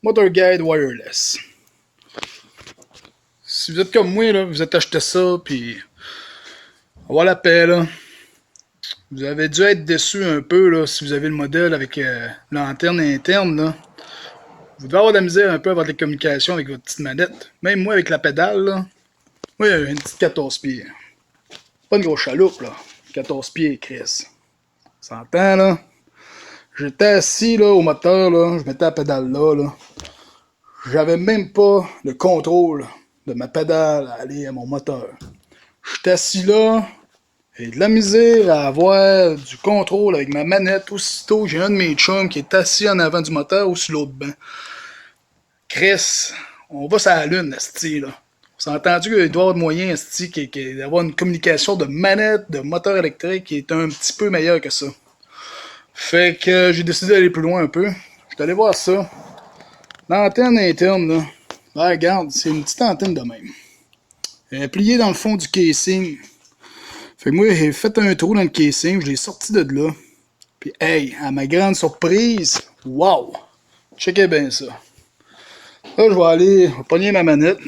Motor Guide Wireless. Si vous êtes comme moi, là, vous êtes acheté ça, puis avoir la paix, là. Vous avez dû être déçu un peu, là, si vous avez le modèle avec l'antenne interne, là. Vous devez avoir de la misère un peu à avoir des communications avec votre petite manette. Même moi, avec la pédale, là. Oui, une petite 14 pieds. Pas une grosse chaloupe, là. 14 pieds, Chris. S'entend, là? J'étais assis, là, au moteur, là. Je mettais la pédale là, là. J'avais même pas le contrôle de ma pédale à aller à mon moteur. J'étais assis là, et de la misère à avoir du contrôle avec ma manette. Aussitôt, j'ai un de mes chums qui est assis en avant du moteur ou sur l'autre banc. Chris, on va sur la lune, esti, là. On s'est entendu qu'il doit y avoir de moyen, esti, d'avoir une communication de manette, de moteur électrique qui est un petit peu meilleure que ça. Fait que j'ai décidé d'aller plus loin un peu. Je suis allé voir ça. L'antenne interne, là. Ben, regarde, c'est une petite antenne de même. Elle est pliée dans le fond du casing. Fait que moi, j'ai fait un trou dans le casing, je l'ai sorti de là. Puis, hey, à ma grande surprise, wow! Checkez bien ça. Là, je vais aller pogner ma manette,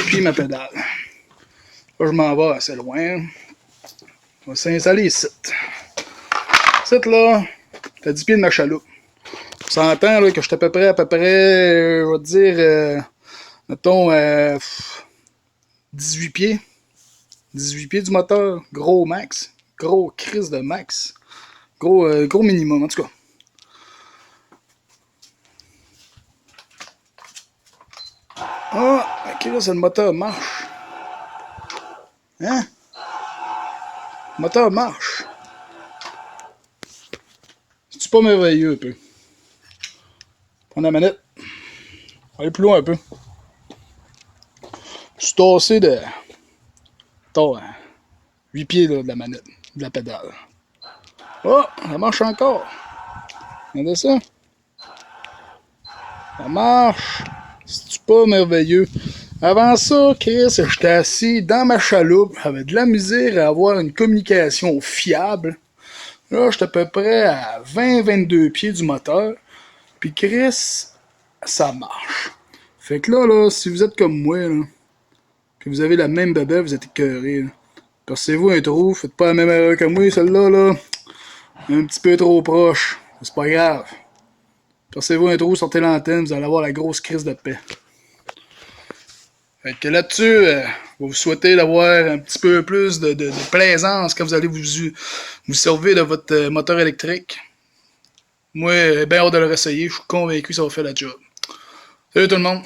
puis ma pédale. Là, je m'en vais assez loin. Je vais s'installer ici. Ici, là, t'as 10 pieds de ma chaloupe. On s'entend là, que je suis à peu près, je vais te dire, mettons, 18 pieds. 18 pieds du moteur, gros max. Gros crise de max. Gros minimum, en tout cas. Ah, ok, là, c'est le moteur marche. Hein? Le moteur marche. C'est-tu pas merveilleux un peu? Prendre la manette. Aller plus loin un peu. Je suis tassé de. Attends, 8 pieds là, de la manette, de la pédale. Oh, ça marche encore. Regardez ça. Ça marche. C'est-tu pas merveilleux? Avant ça, Chris, j'étais assis dans ma chaloupe, avec de la misère à avoir une communication fiable. Là, j'étais à peu près à 20-22 pieds du moteur. Puis Chris, ça marche. Fait que là, si vous êtes comme moi, là, que vous avez la même bébé, vous êtes écœuré. Percez-vous un trou, faites pas la même erreur que moi, celle-là, là. Un petit peu trop proche. C'est pas grave. Percez-vous un trou, sortez l'antenne, vous allez avoir la grosse crise de paix. Fait que là-dessus, je vais vous souhaiter d'avoir un petit peu plus de plaisance quand vous allez vous servir de votre moteur électrique. Moi, bien hâte de le réessayer, je suis convaincu que ça va faire la job. Salut tout le monde!